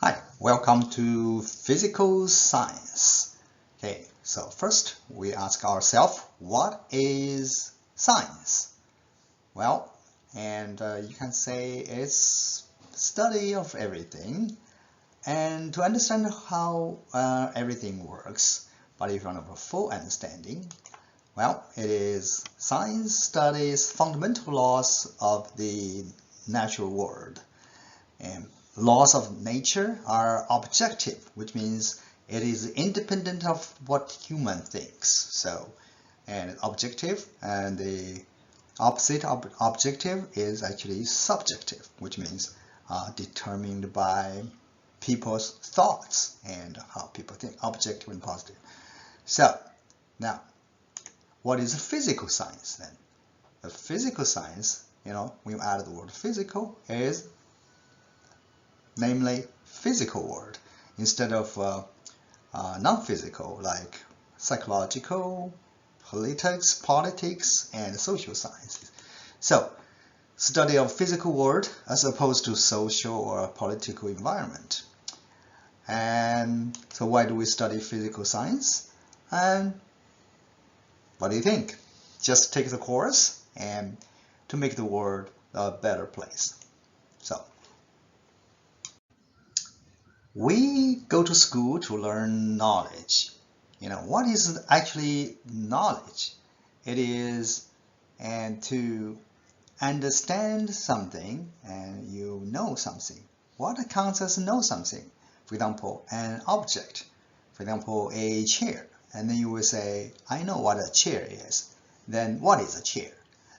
Hi, welcome to physical science. Okay, so first we ask ourselves, what is science? Well, you can say it's study of everything and to understand how everything works. But if you want a full understanding, well, it is science studies fundamental laws of the natural world. And laws of nature are objective, which means it is independent of what human thinks. So, and objective, and the opposite of objective is actually subjective, which means determined by people's thoughts and how people think, objective and positive. So, now, what is physical science then? The physical science, when you add the word physical, is namely physical world instead of non-physical like psychological, politics, and social sciences. So, study of physical world as opposed to social or political environment. And so why do we study physical science? And what do you think? Just take the course and to make the world a better place. So, we go to school to learn knowledge. What is actually knowledge? It is to understand something and you know something. What counts as know something? For example, an object. For example, a chair. And then you will say, I know what a chair is. Then what is a chair?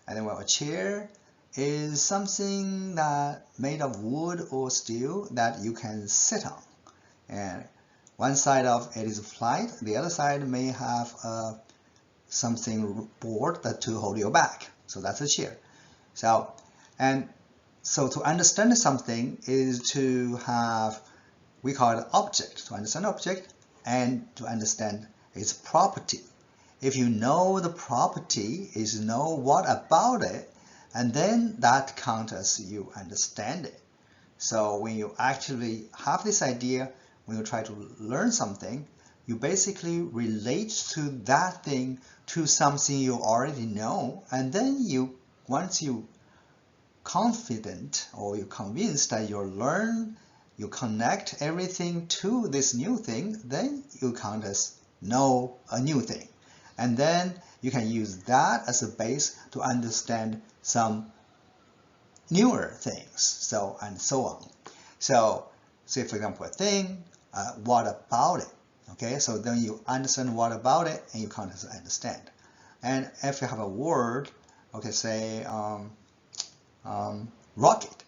And then well, a chair is something that made of wood or steel that you can sit on. And one side of it is flat, the other side may have something board that to hold your back. So that's a chair. So to understand something is to have, we call it object, to understand object and to understand its property. If you know the property, is know what about it, and then that counts as you understand it. So when you actually have this idea, when you try to learn something, you basically relate to that thing to something you already know, and then once you confident or you're convinced that you connect everything to this new thing, then you count as know a new thing. And then you can use that as a base to understand some newer things, so and so on. So say for example a thing, what about it? Okay, so then you understand what about it and you can't understand. And if you have a word, okay, say rocket.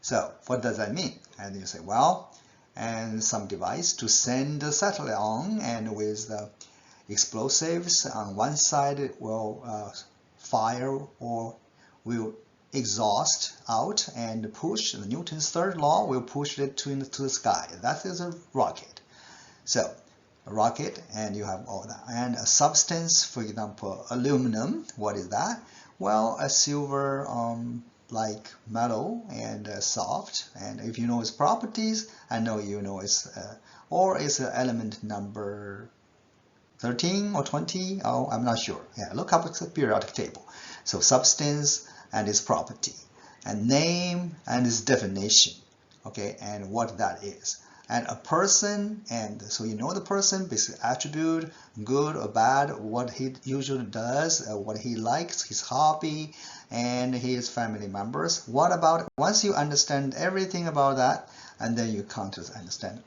So what does that mean? And you say, well, and some device to send the satellite on, and with the explosives on one side it will fire or will exhaust out and push. The Newton's third law will push it to the sky. That is a rocket. So a rocket, and you have all that. And a substance, for example, aluminum. What is that? Well, a silver like metal and soft. And if you know its properties, I know you know its or it's element number 13 or 20. Oh, I'm not sure. Yeah, look up the periodic table. So substance and its property, and name and its definition, okay, and what that is. And a person, and so you know the person, basic attribute, good or bad, what he usually does, what he likes, his hobby, and his family members. What about it? Once you understand everything about that, and then you come to understand.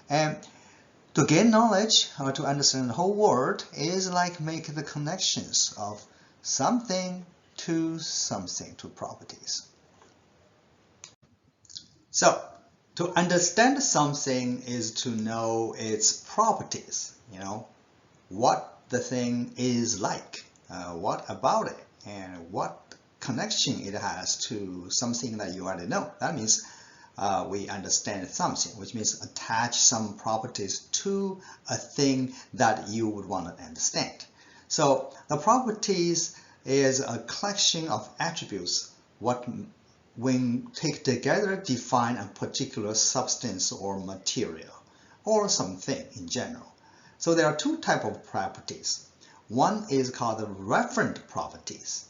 And to gain knowledge or to understand the whole world is like make the connections of something to something, to properties. So, to understand something is to know its properties, what the thing is like, what about it, and what connection it has to something that you already know. That means we understand something, which means attach some properties to a thing that you would want to understand. So the properties is a collection of attributes, what when take together define a particular substance or material or something in general. So there are two types of properties. One is called the referent properties.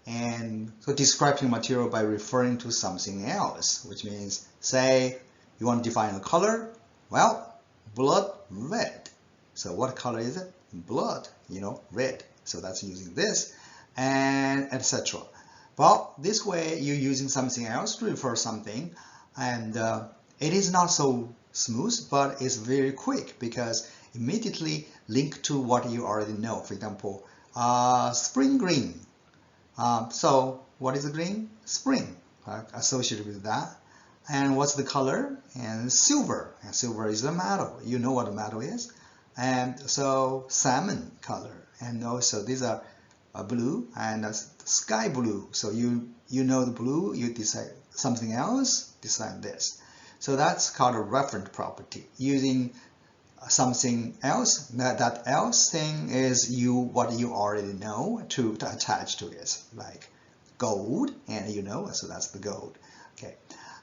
And so describing material by referring to something else, which means, say, you want to define a color. Well, blood red. So what color is it? Blood, red. So that's using this, and etc. Well, this way you're using something else to refer something, and it is not so smooth, but it's very quick because immediately link to what you already know. For example, spring green. So what is the green? Spring, associated with that. And what's the color? And silver. And silver is a metal. You know what a metal is. And so salmon color. And also these are blue and sky blue. So you know the blue, you decide something else, decide this. So that's called a referent property. Using something else, that else thing is what you already know to attach to it, like gold, and so that's the gold. Okay,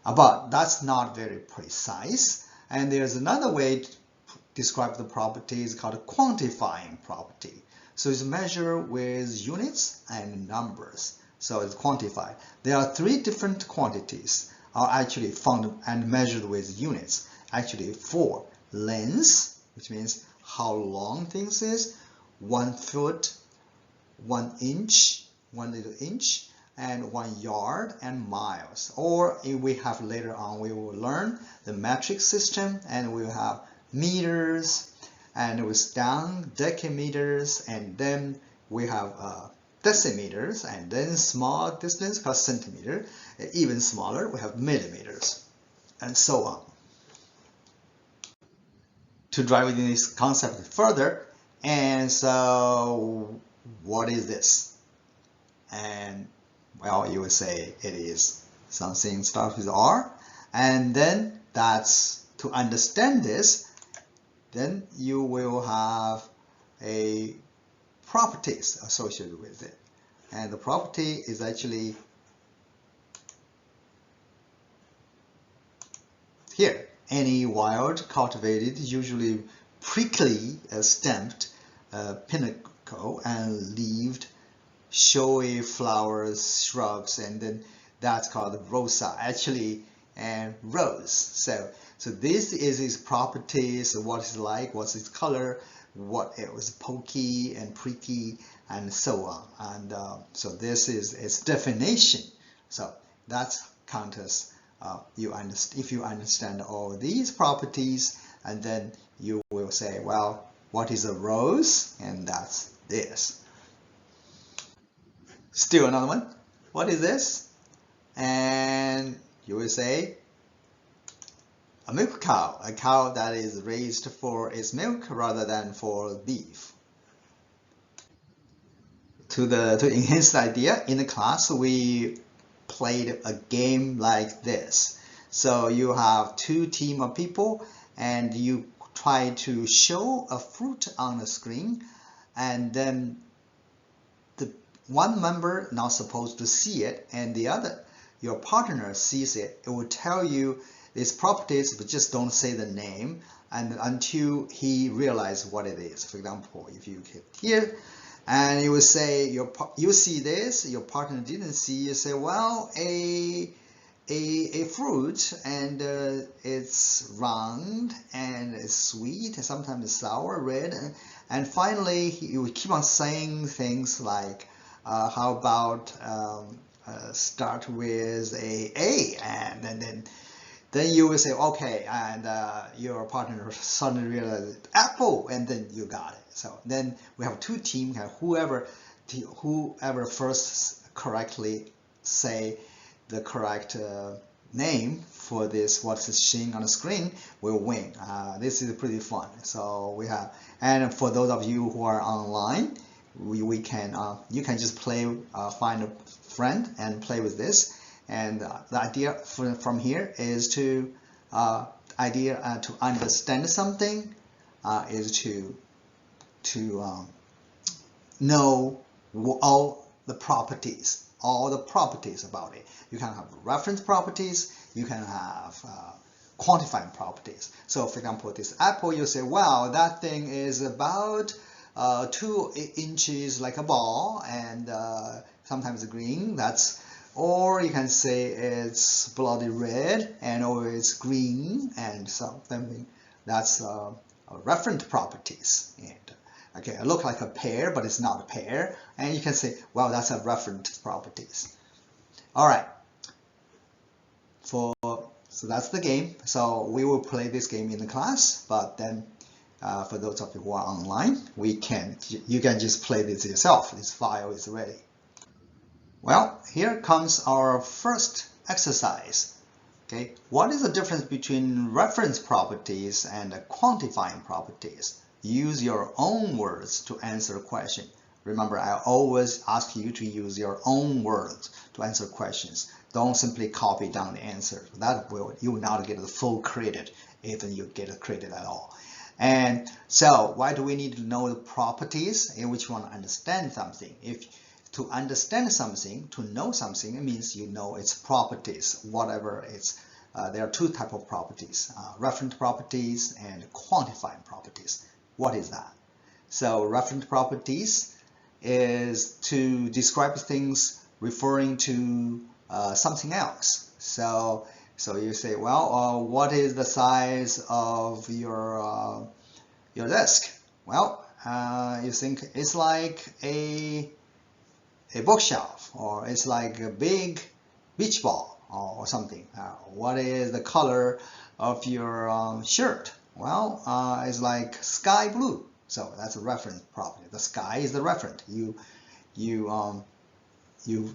but that's not very precise. And there's another way to describe the properties called a quantifying property. So it's measured with units and numbers. So it's quantified. There are three different quantities are actually found and measured with units. Actually, 4. Length, which means how long things is, 1 foot, 1 inch, 1 little inch, and 1 yard, and miles. Or if we have later on, we will learn the metric system, and we will have meters, and with down decameters, and then we have decimeters, and then small distance called centimeter, even smaller we have millimeters, and so on. To drive this concept further, and so what is this? And well, you would say it is something starts with R, and then that's to understand this, then you will have a properties associated with it, and the property is actually here. Any wild, cultivated, usually prickly stamped pinnacle and leaved, showy flowers, shrubs, and then that's called rosa, actually, and rose. So this is its properties, what it's like, what's its color, what it was pokey and pricky, and so on. And so this is its definition. So that's count as if you understand all these properties, and then you will say, well, what is a rose? And that's this. Still another one. What is this? And you will say a milk cow, a cow that is raised for its milk rather than for beef. To enhance the idea, in the class we played a game like this. So you have 2 teams of people, and you try to show a fruit on the screen, and then the one member not supposed to see it, and the other, your partner, sees it. It will tell you its properties, but just don't say the name, and until he realizes what it is. For example, if you hit here, and you will say you see this, your partner didn't see. You say, well, a fruit, and it's round and it's sweet, and sometimes it's sour, red, and finally you will keep on saying things like, how about start with a, and then you will say, okay, and your partner suddenly realizes apple, and then you got it. So then we have 2 teams, and whoever first correctly say the correct name for this, what's shown on the screen, will win. This is pretty fun. So we have, and for those of you who are online, we can you can just play, find a friend and play with this. And the idea from here is to to understand something, is to know all the properties all the properties about it. You can have reference properties, you can have quantifying properties. So for example, this apple, you say, wow, that thing is about 2 inches like a ball, and sometimes green. Or you can say it's bloody red, and or it's green, and something. That's reference properties. And okay, it looks like a pear, but it's not a pear. And you can say, well, that's a reference properties. All right. So that's the game. So we will play this game in the class, but then for those of you who are online, you can just play this yourself. This file is ready. Well, here comes our first exercise. Okay, what is the difference between reference properties and quantifying properties? Use your own words to answer a question. Remember, I always ask you to use your own words to answer questions. Don't simply copy down the answer. You will not get the full credit, even you get a credit at all. And so, why do we need to know the properties in which we want to understand something? To understand something, to know something, it means you know its properties, whatever it's. There are two types of properties, reference properties and quantifying properties. What is that? So reference properties is to describe things referring to something else. So you say, well, what is the size of your desk? Well, you think it's like a bookshelf, or it's like a big beach ball or something. What is the color of your shirt? Well, it's like sky blue. So that's a reference property. The sky is the reference. You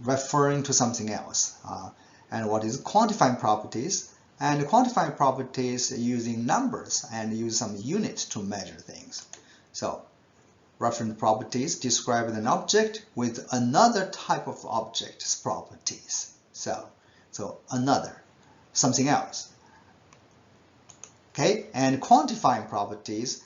referring to something else. And what is quantifying properties? And quantifying properties using numbers and use some units to measure things. So reference properties describe an object with another type of object's properties. So another, something else. Okay, and quantifying properties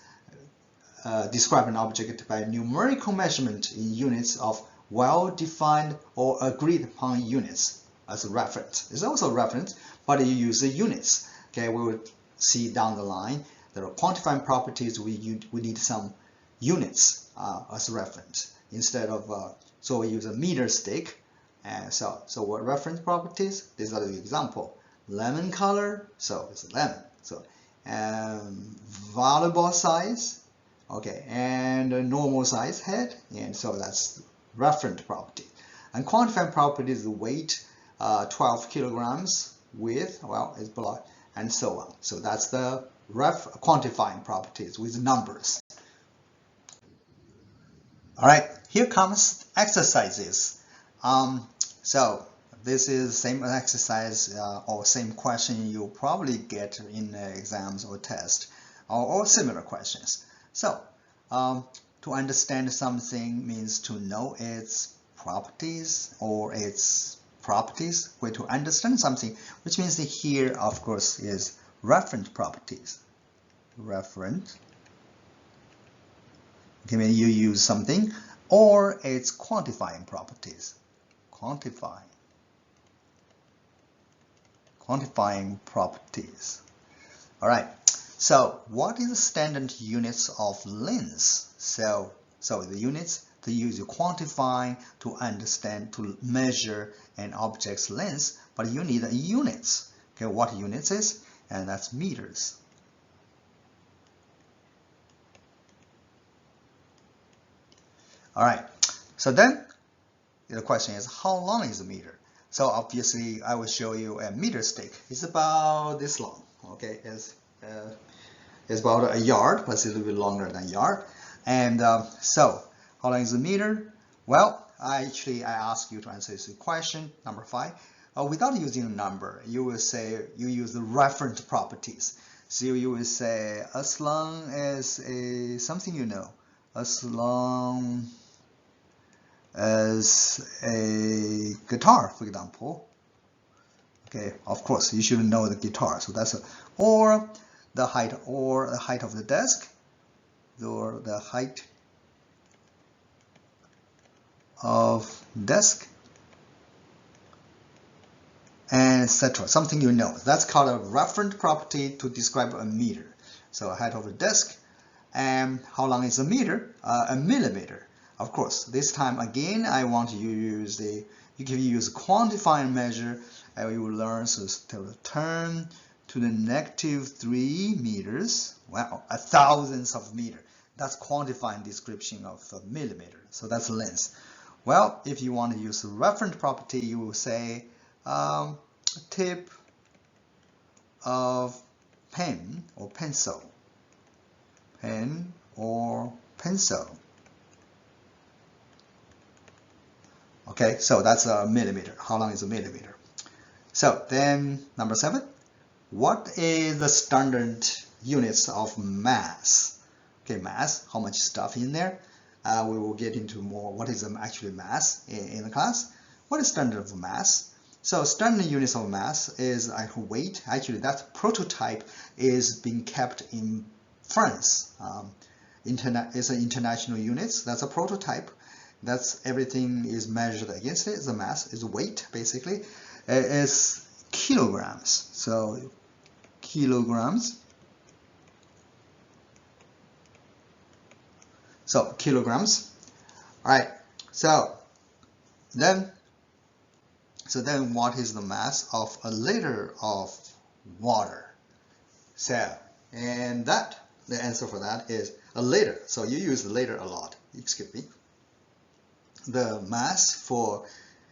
describe an object by numerical measurement in units of well-defined or agreed upon units as a reference. It's also a reference, but you use the units. Okay, we will see down the line. There are quantifying properties. We need some units as a reference instead of. So we use a meter stick. And so what reference properties? These are the example. Lemon color. So it's a lemon. So volleyball size. Okay, and a normal size head. And so that's reference property. And quantifying property is the weight, 12 kilograms, width, well, it's block, and so on. So that's the quantifying properties with numbers. All right, here comes exercises. So this is same exercise or same question you probably get in exams or tests or similar questions. So to understand something means to know its properties or its properties. Way to understand something, which means here, of course, is reference properties. Reference. Okay, when you use something, or its quantifying properties. Quantifying properties. All right. So, what is the standard units of length? So the units to use to quantify, to understand, to measure an object's length, but you need units. Okay, what units is? And that's meters. All right. So then the question is, how long is a meter? So obviously, I will show you a meter stick. It's about this long. Okay, it's about a yard, but it's a little bit longer than a yard. And so, how long is a meter? Well, I ask you to answer this question, number 5. Without using a number, you will say you use the reference properties. So you will say as long as something you know, as long as a guitar, for example. Okay, of course you should know the guitar. So that's or the height of the desk, or the height of desk. and etc. Something you know. That's called a referent property to describe a meter. So height of the disk, and how long is a meter? A millimeter. Of course, this time again, I want you to use you can use quantifying measure, and you will learn so to turn to the -3 meters. Wow, thousands of meters. That's quantifying description of a millimeter. So that's length. Well, if you want to use the reference property, you will say tip of pen or pencil. Pen or pencil. Okay, so that's a millimeter. How long is a millimeter? So then number 7, what is the standard units of mass? Okay, mass, how much stuff in there? We will get into more what is actually mass in the class. What is standard of mass? So standard units of mass is weight. Actually, that prototype is being kept in France. It's an international units. That's a prototype. That's everything is measured against it. The mass is weight, basically. It's kilograms. So kilograms. So kilograms. All right. So then what is the mass of a liter of water? So, and the answer for that is a liter. So you use the liter a lot. Excuse me. The mass for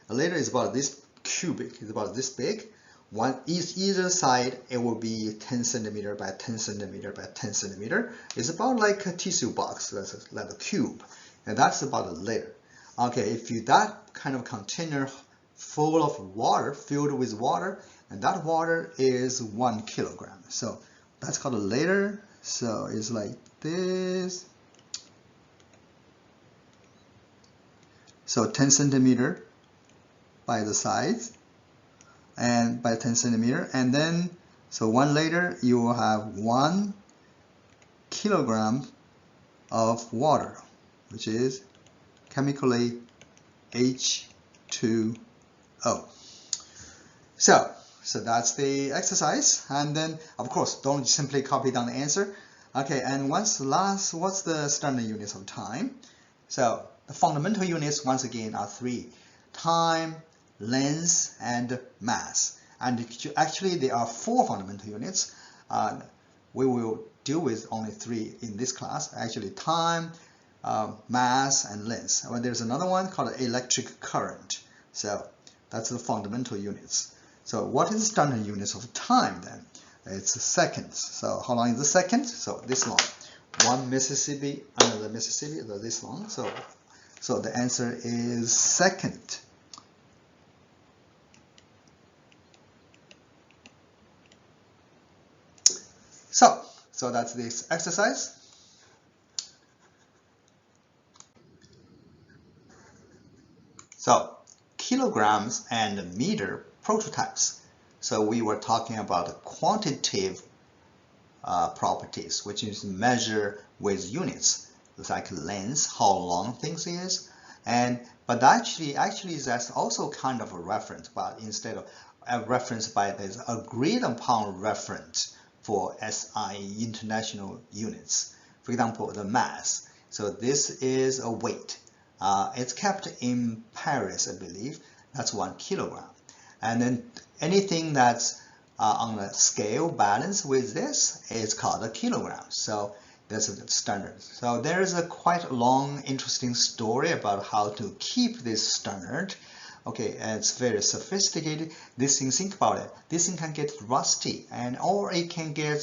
a liter is about this cubic. It's about this big. Either side, it will be 10 centimeter by 10 centimeter by 10 centimeter. It's about like a tissue box, that's like a cube, and that's about a liter. Okay, if you that kind of container full of water, filled with water, and that water is 1 kilogram. So that's called a liter. So it's like this. So 10 centimeter by the sides and by 10 centimeter, and then so 1 liter you will have 1 kilogram of water, which is chemically H2O. So that's the exercise, and then of course don't simply copy down the answer. Okay, and what's the standard units of time? So the fundamental units once again are 3: time, length, and mass. And actually there are 4 fundamental units. We will deal with only 3 in this class. Actually time, mass, and length. But there's another one called electric current. So that's the fundamental units. So what is the standard units of time then? It's seconds. So how long is the second? So this long. 1 Mississippi, another Mississippi, this long. So the answer is second. So that's this exercise. So kilograms and meter prototypes. So we were talking about quantitative properties, which is measure with units. It's like length, how long things is, but actually that's also kind of a reference, but instead of a reference by this agreed upon reference for SI international units. For example, the mass. So this is a weight. It's kept in Paris, I believe. That's 1 kilogram. And then anything that's on a scale balance with this is called a kilogram. So that's a standard. So there is a quite long, interesting story about how to keep this standard. Okay, and it's very sophisticated. This thing, think about it. This thing can get rusty, or it can get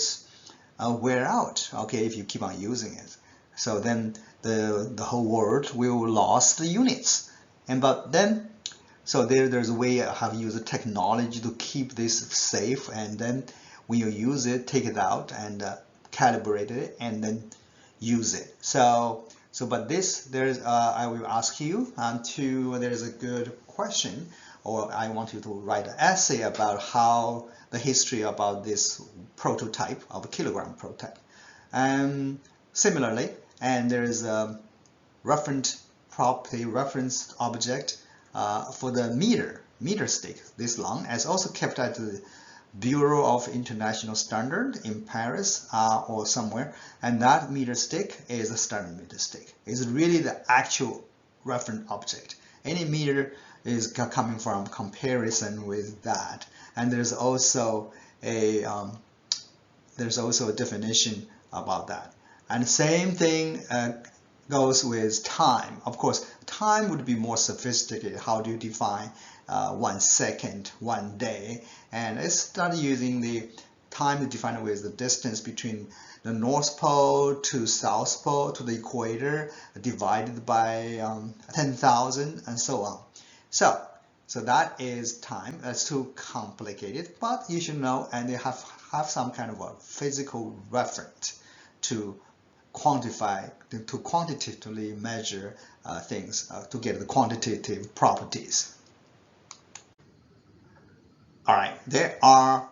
wear out. Okay, if you keep on using it. So then the whole world will lose the units. But then, so there's a way how to use the technology to keep this safe. And then when you use it, take it out and calibrate it, and then use it. But this, I will ask you there's a good question, or I want you to write an essay about how the history about this prototype of a kilogram prototype. Similarly, and there is reference property, reference object for the meter. meter stick this long is also kept at the Bureau of International Standard in Paris or somewhere, and that meter stick is a standard meter stick. It's really the actual reference object. Any meter is coming from comparison with that, and there's also a definition about that. And the same thing goes with time. Of course, time would be more sophisticated. How do you define 1 second, 1 day? And let's start using the time defined with the distance between the North Pole to South Pole to the equator divided by 10,000 and so on. So that is time. That's too complicated, but you should know, and they have some kind of a physical reference to quantify, to quantitatively measure things, to get the quantitative properties. All right, there are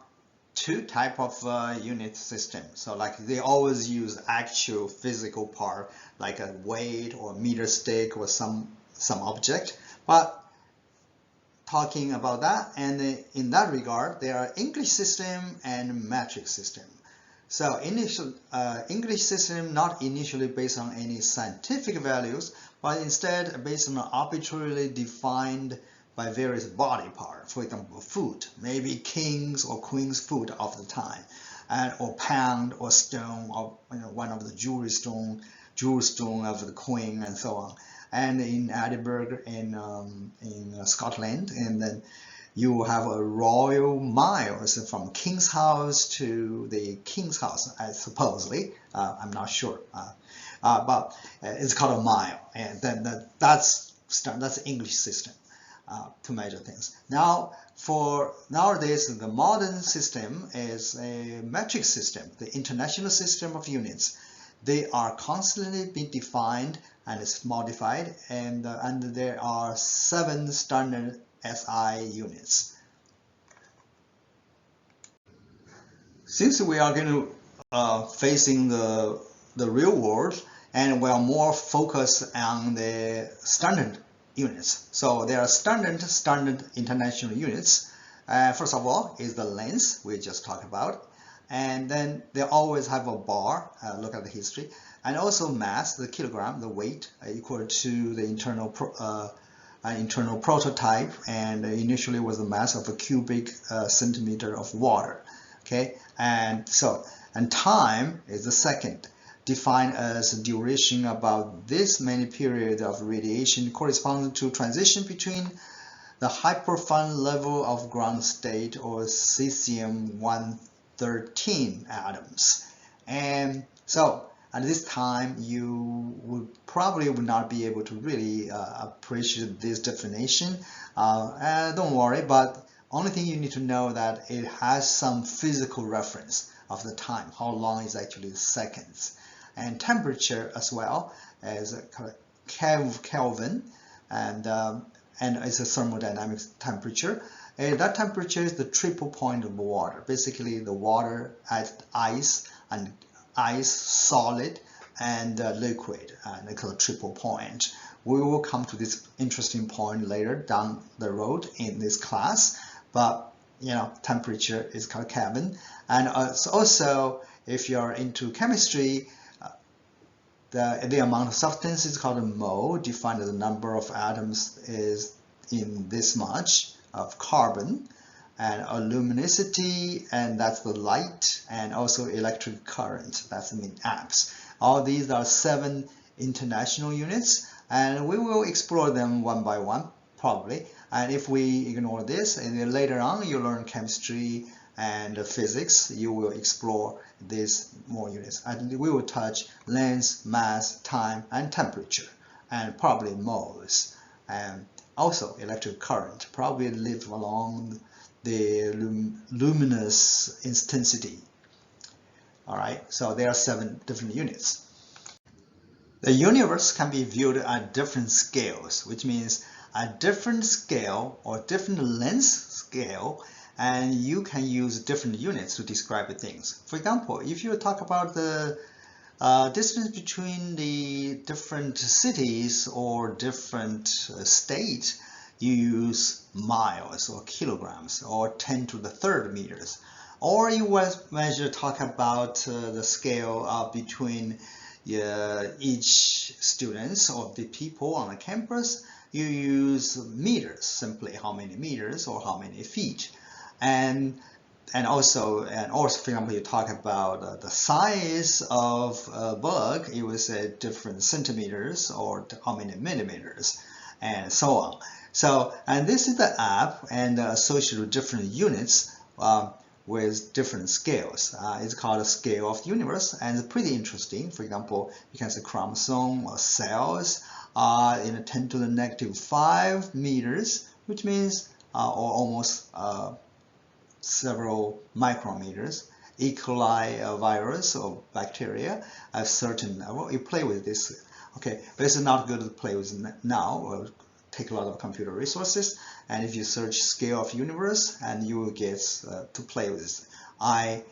two types of unit system. So like they always use actual physical part, like a weight or meter stick or some object. But talking about that, and in that regard, there are English system and metric system. So initial English system not initially based on any scientific values, but instead based on arbitrarily defined by various body parts. For example, food, maybe king's or queen's food of the time, or pound or stone, or one of the jewel stone of the queen, and so on. And in Edinburgh, in Scotland, and then you have a royal mile, so from king's house to the king's house, supposedly. I'm not sure, but it's called a mile, and then that's English system to measure things. Now, for nowadays, the modern system is a metric system, the international system of units. They are constantly being defined and it's modified, and there are 7 standard SI units. Since we are going to facing the real world, and we are more focused on the standard units. So there are standard international units. First of all is the length we just talked about, and then they always have a bar. Look at the history, and also mass, the kilogram, the weight equal to the internal prototype, and initially was the mass of a cubic centimeter of water. Okay, and time is the second, defined as duration about this many periods of radiation corresponding to transition between the hyperfine level of ground state or cesium-113 atoms. And so at this time you would probably not be able to really appreciate this definition. Don't worry, but only thing you need to know that it has some physical reference of the time, how long is actually seconds. And temperature as well as Kelvin, and it's a thermodynamic temperature. That temperature is the triple point of water. Basically, the water at ice, solid, and liquid, and it's a triple point. We will come to this interesting point later down the road in this class, but temperature is called Kelvin. And also, if you're into chemistry, the amount of substance is called a mole, defined as the number of atoms is in this much of carbon, and a luminosity, and that's the light, and also electric current, that's in amps. All these are 7 international units, and we will explore them one by one probably. And if we ignore this, and then later on you learn chemistry and physics, you will explore these more units. And we will touch length, mass, time, and temperature, and probably moles. And also electric current, probably live along the luminous intensity. All right, so there are 7 different units. The universe can be viewed at different scales, which means at different scale or different length scale, and you can use different units to describe things. For example, if you talk about the distance between the different cities or different states, you use miles or kilograms or 10 to the third meters. Or you talk about the scale between each students or the people on the campus, you use meters, simply how many meters or how many feet. And also, for example, you talk about the size of a bug, you will say different centimeters or how many millimeters, and so on. So, and this is the app and associated with different units with different scales. It's called a scale of the universe, and it's pretty interesting. For example, you can say chromosome or cells are in 10 to the negative 5 meters, which means or almost several micrometers. E. coli virus or bacteria have certain, well, you play with this, okay, but it's not good to play with now, or take a lot of computer resources, and if you search scale of universe, and you will get to play with this. I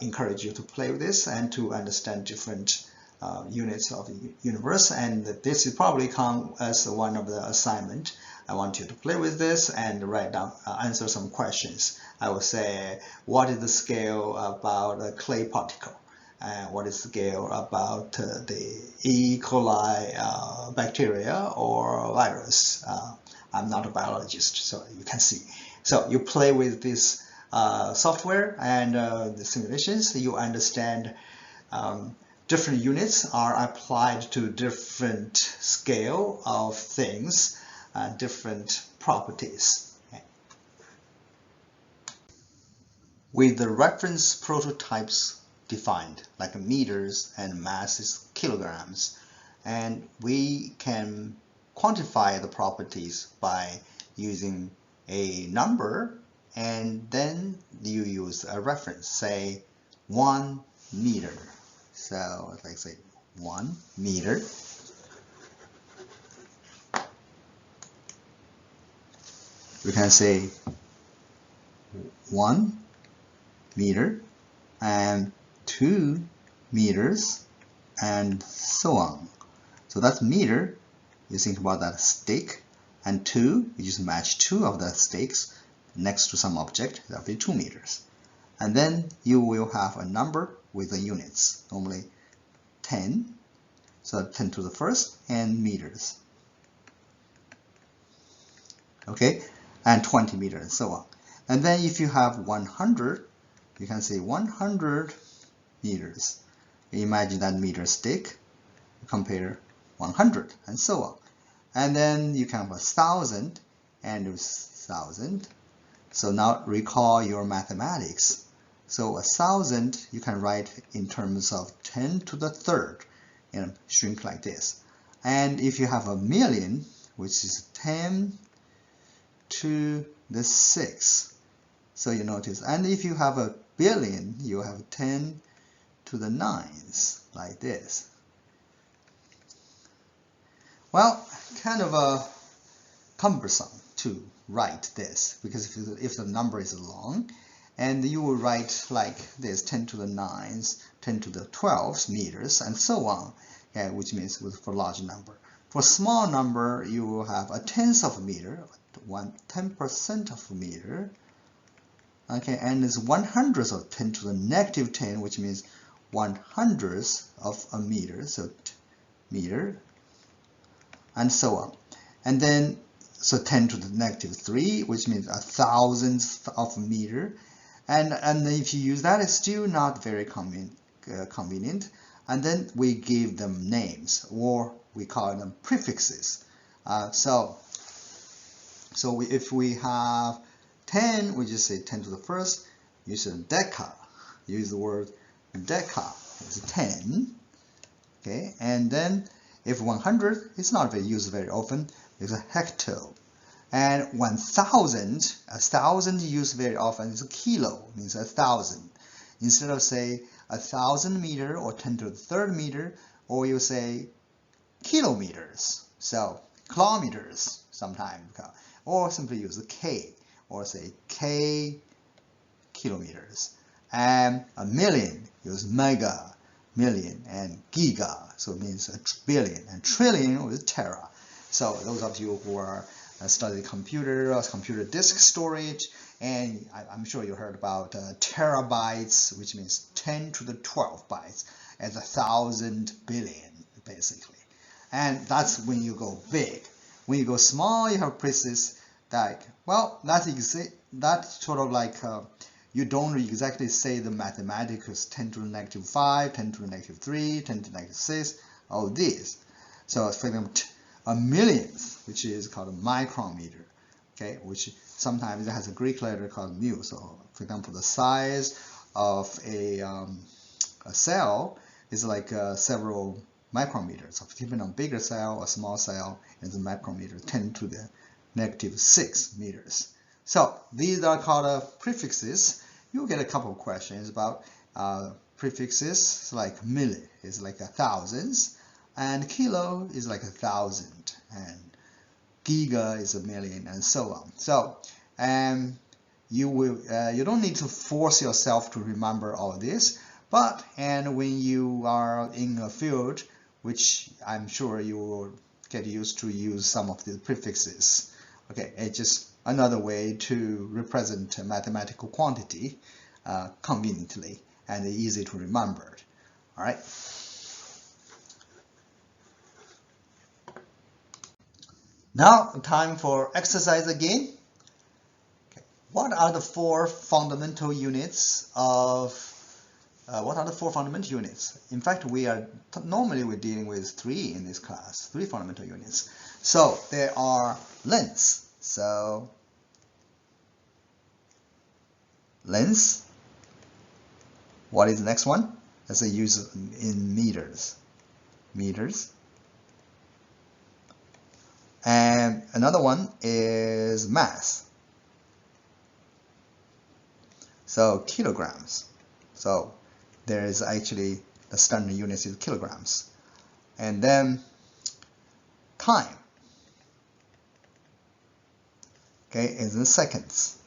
encourage you to play with this and to understand different units of the universe, and this will probably come as one of the assignment. I want you to play with this and write down, answer some questions. I will say, what is the scale about a clay particle? And what is the scale about the E. coli bacteria or virus? I'm not a biologist, so you can see. So you play with this software and the simulations, you understand different units are applied to different scale of things, different properties. Okay. With the reference prototypes defined, like meters and mass is kilograms, and we can quantify the properties by using a number, and then you use a reference, say 1 meter. So let's say 1 meter. We can say 1 meter and 2 meters and so on. So that's meter. You think about that stick, and 2, you just match 2 of the sticks next to some object, that will be 2 meters. And then you will have a number with the units, normally 10, so 10 to the first, and meters. Okay, and 20 meters and so on. And then if you have 100, you can say 100 meters. Imagine that meter stick, compare 100 and so on. And then you can have 1,000 and 1,000. So now recall your mathematics. So 1,000 you can write in terms of 10 to the third, and shrink like this. And if you have a million, which is 10 to the 6, so you notice. And if you have a billion, you have 10 to the 9s, like this. Well, kind of cumbersome to write this, because if the number is long, and you will write like this, 10 to the 9s, 10 to the 12s meters, and so on, okay, which means for large number. For small number, you will have a tenth of a meter, 10% of a meter, okay, and it's 100th of 10 to the negative 10, which means 100th of a meter, so meter, and so on. And then, so 10 to the negative 3, which means 1,000th of a meter. And if you use that, it's still not very convenient. And then we give them names, or we call them prefixes. If we have 10, we just say 10 to the first. Use a deca. Use the word deca. It's 10. Okay, and then if 100, it's not used very often. It's a hecto. And 1,000, 1,000 used very often is a kilo, means 1,000. Instead of say 1,000 meter or 10 to the third meter, or you say kilometers, so kilometers sometimes, or simply use a K, or say K kilometers. And a million, use mega, million, and giga, so it means a billion, and trillion with tera. So those of you who are study computer or computer disk storage, and I'm sure you heard about terabytes, which means 10 to the 12 bytes as 1,000 billion, basically. And that's when you go big. When you go small, you have places like, well, that's sort of like you don't exactly say the mathematics 10 to the negative 5, 10 to the negative 3, 10 to the negative 6, all these. So for example, a millionth, which is called a micrometer, okay, which sometimes it has a Greek letter called mu. So for example, the size of a cell is like several micrometers. So depending on bigger cell or small cell, is a micrometer, 10 to the negative 6 meters. So these are called prefixes. You'll get a couple of questions about prefixes. So like milli is like thousands, and kilo is like 1,000, and giga is a million, and so on. So you don't need to force yourself to remember all this, but when you are in a field, which I'm sure you will get used to use some of the prefixes. Okay, it's just another way to represent a mathematical quantity conveniently and easy to remember. All right. Now, time for exercise again. Okay. What are the four fundamental units of In fact, normally we're dealing with 3 in this class, 3 fundamental units. So there are lengths. So lengths. What is the next one? Let's say use in meters. Meters. And another one is mass. So kilograms. So there is actually the standard unit is kilograms. And then time. Okay, is in seconds.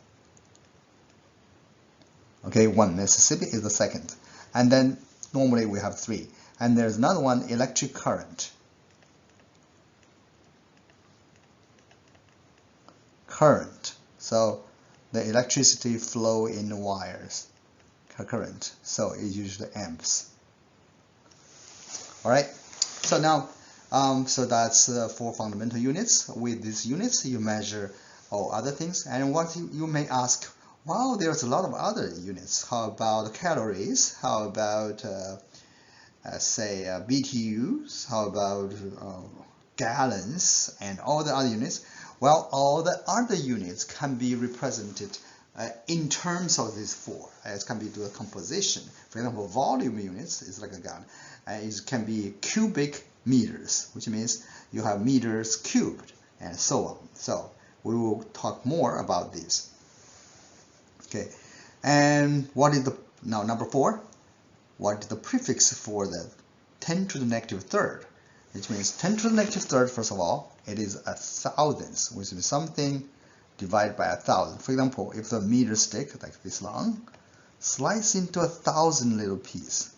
Okay, 1 Mississippi is the second. And then normally we have 3. And there's another one, electric current. Current. So the electricity flow in the wires. Current. So it's usually amps. All right. So now, so that's 4 fundamental units. With these units, you measure all other things. And what you may ask, wow, there's a lot of other units. How about calories? How about, say, BTUs? How about gallons? And all the other units? Well, all the other units can be represented in terms of these 4. It can be the composition. For example, volume units is like a gun. It can be cubic meters, which means you have meters cubed, and so on. So we will talk more about this. Okay, and what is now number 4? What is the prefix for the 10 to the negative third? Which means 10 to the negative third, first of all, it is a thousandth, which is something divided by 1,000. For example, if the meter stick, like this long, slice into 1,000 little pieces.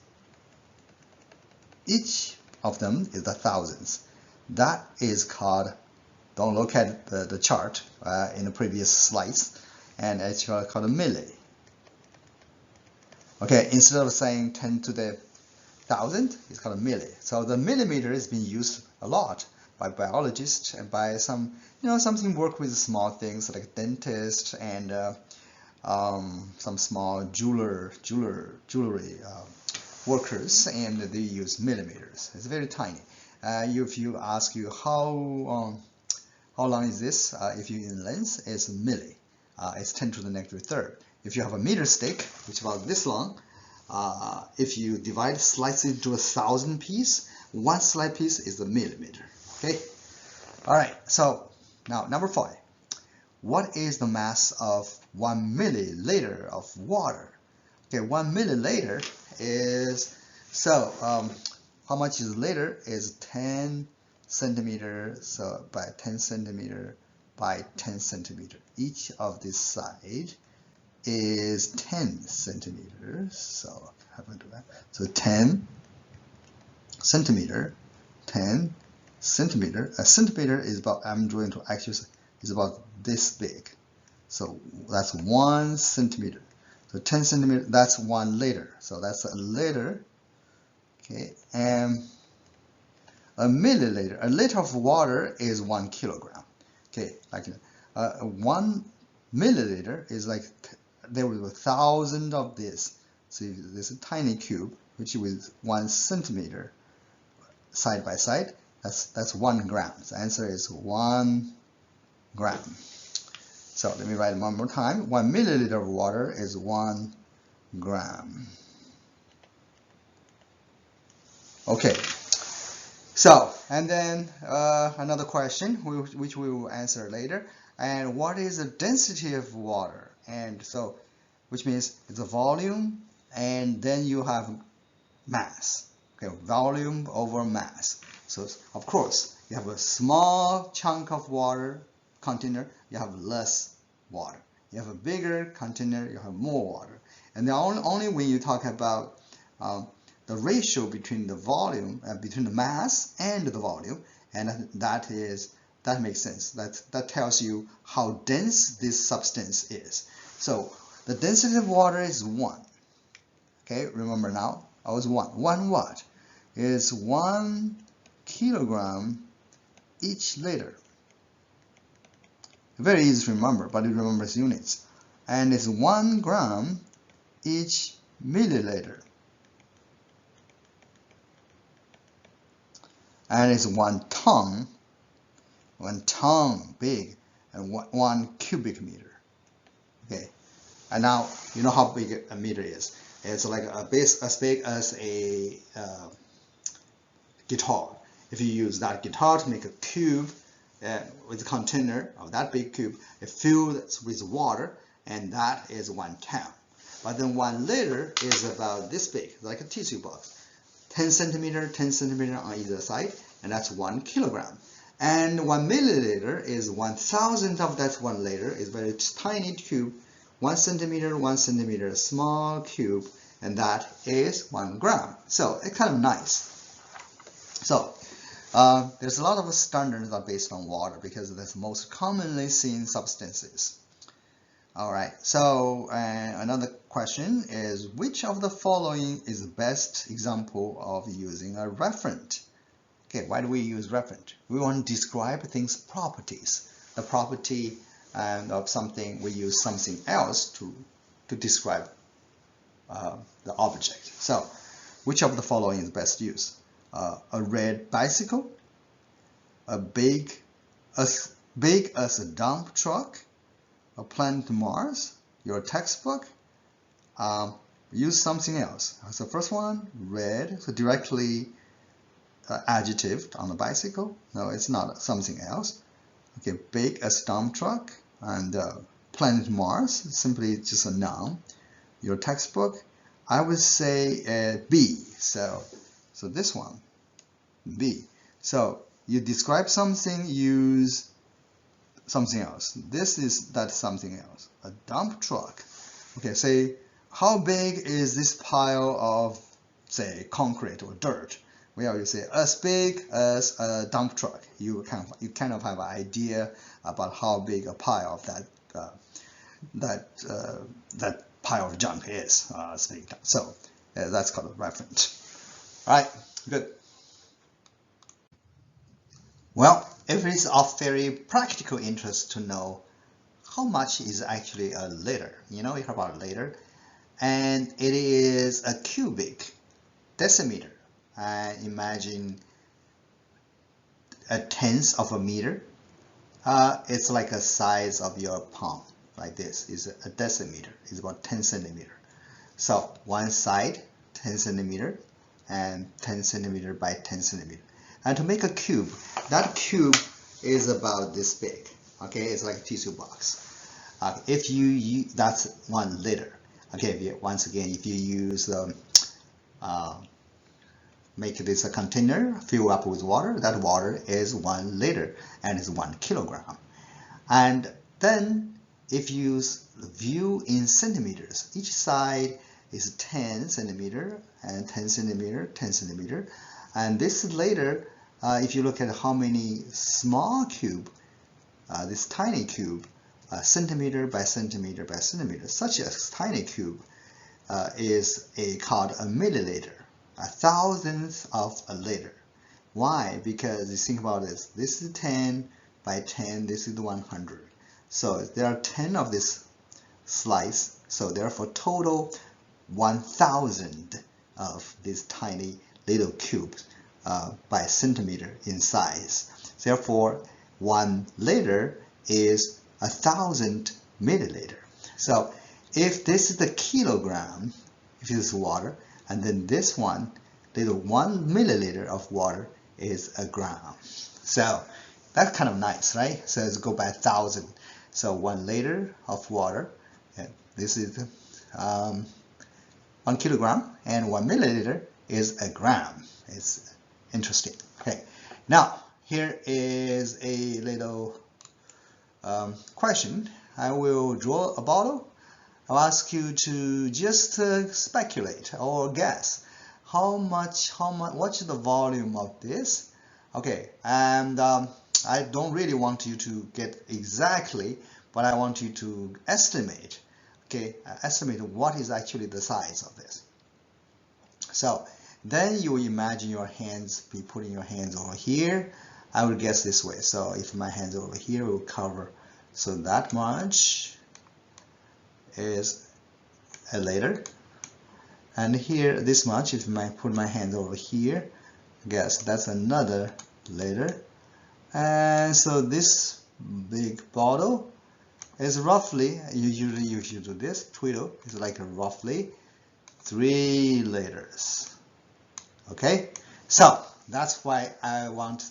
Each of them is a thousandth. That is called, don't look at the chart in the previous slides, and it's called a milli. Okay, instead of saying 10 to the 1,000, it's called a milli. So the millimeter is being used a lot by biologists and by some, something work with small things like dentists and some small jewelry workers, and they use millimeters. It's very tiny. If you ask you how long is this, if you in length, it's a milli. It's 10 to the negative third. If you have a meter stick, which is about this long, if you slice it into 1,000 pieces, 1 slice piece is a millimeter. Okay. All right. So now number 5. What is the mass of 1 milliliter of water? Okay, 1 milliliter is, so how much is liter is 10 centimeter, so by 10 centimeter by 10 centimeter. Each of this side is 10 centimeters, so how do I do that? So 10 centimeter, 10 centimeter. A centimeter is about, I'm going to actually is about this big. So that's 1 centimeter. So 10 centimeter, that's 1 liter. So that's a liter. Okay, and a milliliter, a liter of water is 1 kilogram. Okay, like 1 milliliter is like there was 1,000 of this. So this is a tiny cube, which is 1 centimeter side by side. That's 1 gram. The answer is 1 gram. So let me write it one more time. 1 milliliter of water is 1 gram. Okay. So, and then another question, which we will answer later. And what is the density of water? And so, which means it's a volume, and then you have mass. Okay, volume over mass. So, of course, you have a small chunk of water container, you have less water. You have a bigger container, you have more water. And then only when you talk about the ratio between the volume, between the mass and the volume, and that makes sense. That tells you how dense this substance is. So the density of water is 1. Okay, remember now, I was 1. 1 what? Is 1 kilogram each liter. Very easy to remember, but it remembers units. And it's 1 gram each milliliter. And it's 1 ton big, and 1 cubic meter. Okay, and now you know how big a meter is. It's like as big as a guitar. If you use that guitar to make a cube with a container of that big cube, it filled with water, and that is 1 ton. But then 1 liter is about this big, like a tissue box. 10 centimeter on either side, and that's 1 kilogram. And 1 milliliter is 1,000 of that 1 liter, is very tiny cube, 1 centimeter, small cube, and that is 1 gram. So it's kind of nice. So there's a lot of standards that are based on water because that's most commonly seen substances. All right, so another question is, which of the following is the best example of using a referent? Okay, why do we use referent? We want to describe things' properties. The property of something, we use something else to describe the object. So, which of the following is best used? A red bicycle, big as a dump truck, a planet Mars, your textbook, use something else. So first one, red, so directly adjective on the bicycle. No, it's not, something else. Okay, big as dump truck, and planet Mars, simply just a noun. Your textbook, I would say B. So this one, B. So you describe something, use something else. This is that something else. A dump truck. Okay, say, how big is this pile of, say, concrete or dirt? Well, you say as big as a dump truck. You kind of have an idea about how big a pile of that pile of junk is. So that's called a referent. All right, good. Well, it is of very practical interest to know how much is actually a liter. You know, you heard about a liter, and it is a cubic decimeter. Imagine a tenth of a meter. It's like a size of your palm, like this. Is a decimeter. It's about 10 centimeter. So one side 10 centimeter and 10 centimeter by 10 centimeter. And to make a cube, that cube is about this big. Okay, it's like a tissue box. If you use, that's 1 liter. Okay, once again, if you use make this a container, fill up with water, that water is 1 liter and is 1 kilogram. And then if you view in centimeters, each side is 10 centimeter and 10 centimeter, 10 centimeter. And this later, if you look at how many small cube this tiny cube, centimeter by centimeter by centimeter. Such a tiny cube is called a milliliter, a thousandth of a liter. Why? Because you think about this. This is 10 by 10. This is 100. So there are 10 of this slice. So therefore, total 1,000 of these tiny little cubes by centimeter in size. Therefore, 1 liter is 1,000 milliliter. So if this is the kilogram, if it is water, and then this one, little 1 milliliter of water is a gram. So that's kind of nice, right? So let's go by 1,000. So 1 liter of water, and this is 1 kilogram, and 1 milliliter is a gram. It's interesting. Okay, now here is a little question. I will draw a bottle. I'll ask you to just speculate or guess what's the volume of this. Okay, and I don't really want you to get exactly, but I want you to estimate. Okay, estimate what is actually the size of this. So then you imagine your hands, be putting your hands over here. I will guess this way. So if my hands over here will cover, so that much is a liter. And here, this much, if I put my hand over here, guess that's another liter. And so this big bottle is roughly, usually you should do this, twiddle, is like roughly 3 liters. Okay, so that's why I want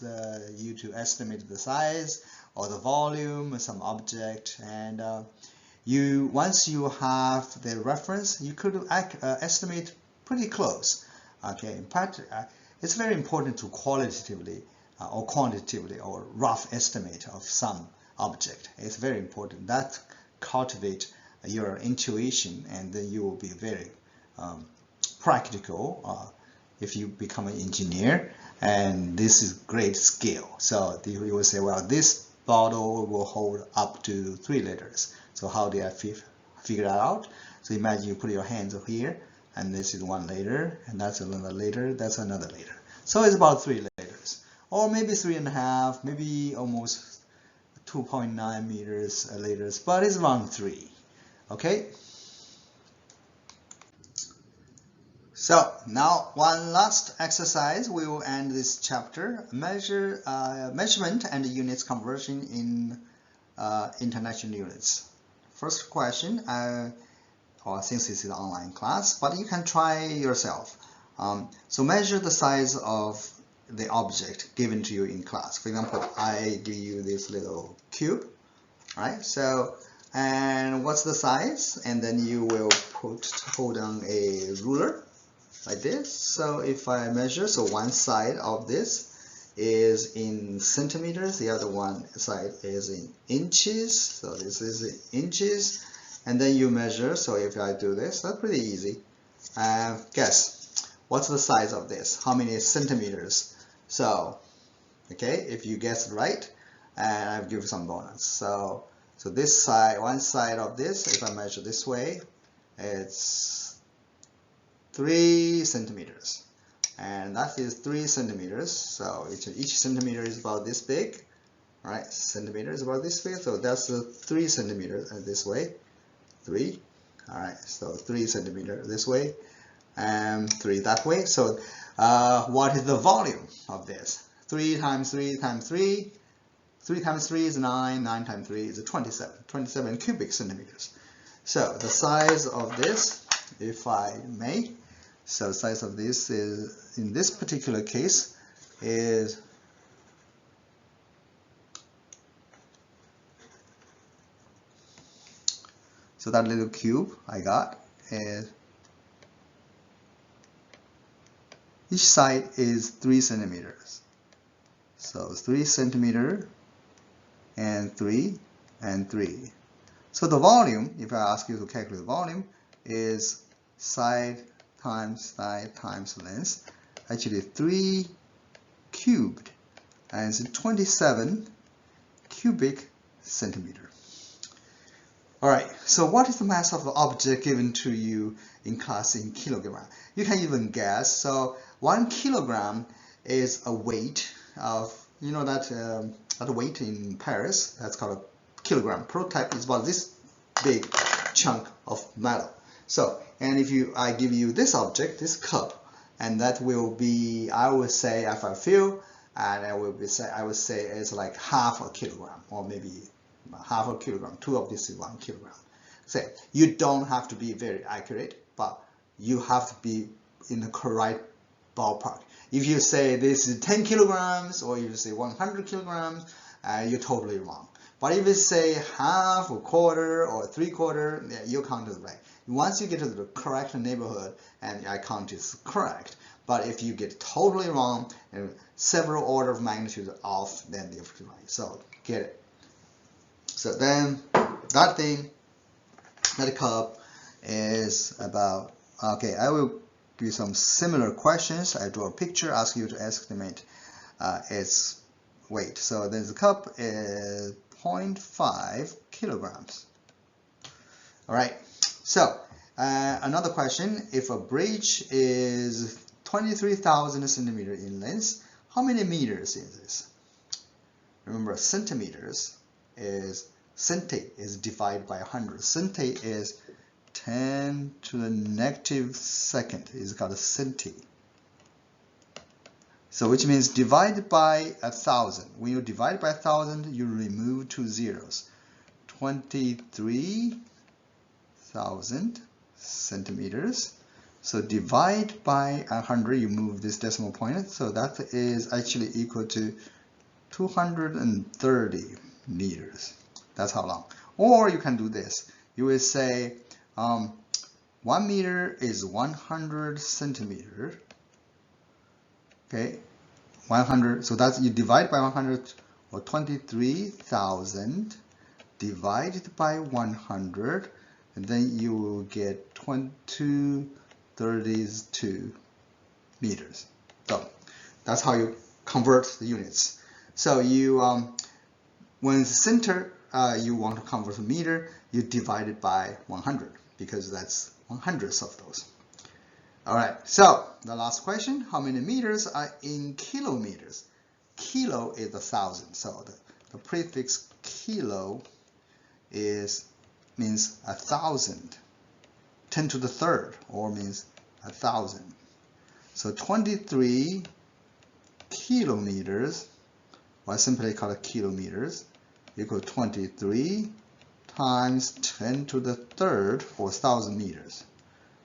you to estimate the size or the volume of some object, and once you have the reference, you could estimate pretty close. Okay, in fact, it's very important to qualitatively or quantitatively or rough estimate of some object. It's very important. That cultivate your intuition, and then you will be very practical if you become an engineer, and this is great skill. So you will say, well, this bottle will hold up to 3 liters. So how did I figure that out? So imagine you put your hands over here, and this is 1 liter, and that's another liter, that's another liter. So it's about 3 liters, or maybe 3.5, maybe almost 2.9 liters, but it's around 3. Okay. So now one last exercise. We will end this chapter. Measurement and units conversion in international units. First question, since this is an online class, but you can try yourself. So measure the size of the object given to you in class. For example, I give you this little cube, right? So, and what's the size? And then you will hold on a ruler like this. So if I measure, so one side of this is in centimeters, the other one side is in inches. So this is in inches, and then you measure. So if I do this, that's pretty easy. Guess what's the size of this? How many centimeters? So, okay, if you guess right, and I'll give you some bonus. So this side, one side of this, if I measure this way, it's 3 centimeters, and that is 3 centimeters. So each centimeter is about this big, right? Centimeter is about this big, so that's 3 centimeters this way, 3. All right, so 3 centimeters this way, and 3 that way. So what is the volume of this? 3 times 3 times 3. 3 times 3 is 9. 9 times 3 is 27. 27 cubic centimeters. So the size of this, if I may, so the size of this is, in this particular case, is so that little cube I got is, each side is 3 centimeters. So 3 centimeter and 3 and 3. So the volume, if I ask you to calculate the volume, is side times length. Actually 3 cubed, and it's 27 cubic centimeter. All right, so what is the mass of the object given to you in class in kilogram? You can even guess. So 1 kilogram is a weight of, you know that weight in Paris, that's called a kilogram. Prototype is about this big chunk of metal. So, and if I give you this object, this cup, and that will be, I would say, if I feel, and I would say it's like half a kilogram, or maybe half a kilogram. 2 of this is 1 kilogram. So you don't have to be very accurate, but you have to be in the correct ballpark. If you say this is 10 kilograms, or you say 100 kilograms, you're totally wrong. But if you say half, a quarter, or 3/4, yeah, your count is right. Once you get to the correct neighborhood, and I count is correct. But if you get totally wrong, and several order of magnitude off, then you're right. So get it. So then that thing, that cup is about, okay, I will give you some similar questions. I draw a picture, ask you to estimate its weight. So then the cup is 0.5 kilograms. All right, so another question, if a bridge is 23,000 centimeters in length, how many meters is this? Remember, centimeters is, centi is divided by 100. Centi is 10 to the negative second, is called a centi. So which means divided by 1,000. When you divide by 1,000, you remove 2 zeros. 23,000 centimeters. So divide by 100, you move this decimal point. So that is actually equal to 230 meters. That's how long. Or you can do this. You will say 1 meter is 100 centimeters. Okay, 100. So that's, you divide by 100, or 23,000 divided by 100, and then you will get 232 meters. So that's how you convert the units. So you, when the center you want to convert to meter, you divide it by 100, because that's 100ths of those. All right, so the last question, how many meters are in kilometers? Kilo is 1,000, so the prefix kilo means 1,000. 10 to the third, or means 1,000. So 23 kilometers, or simply call it kilometers, equal 23 times 10 to the third, or 1,000 meters.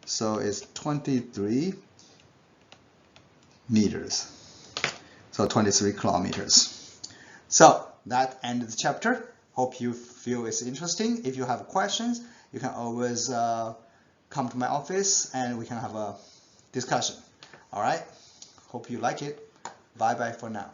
So it's 23 meters. So 23 kilometers. So that ended the chapter. Hope you feel it's interesting. If you have questions, you can always come to my office and we can have a discussion. All right. Hope you like it. Bye bye for now.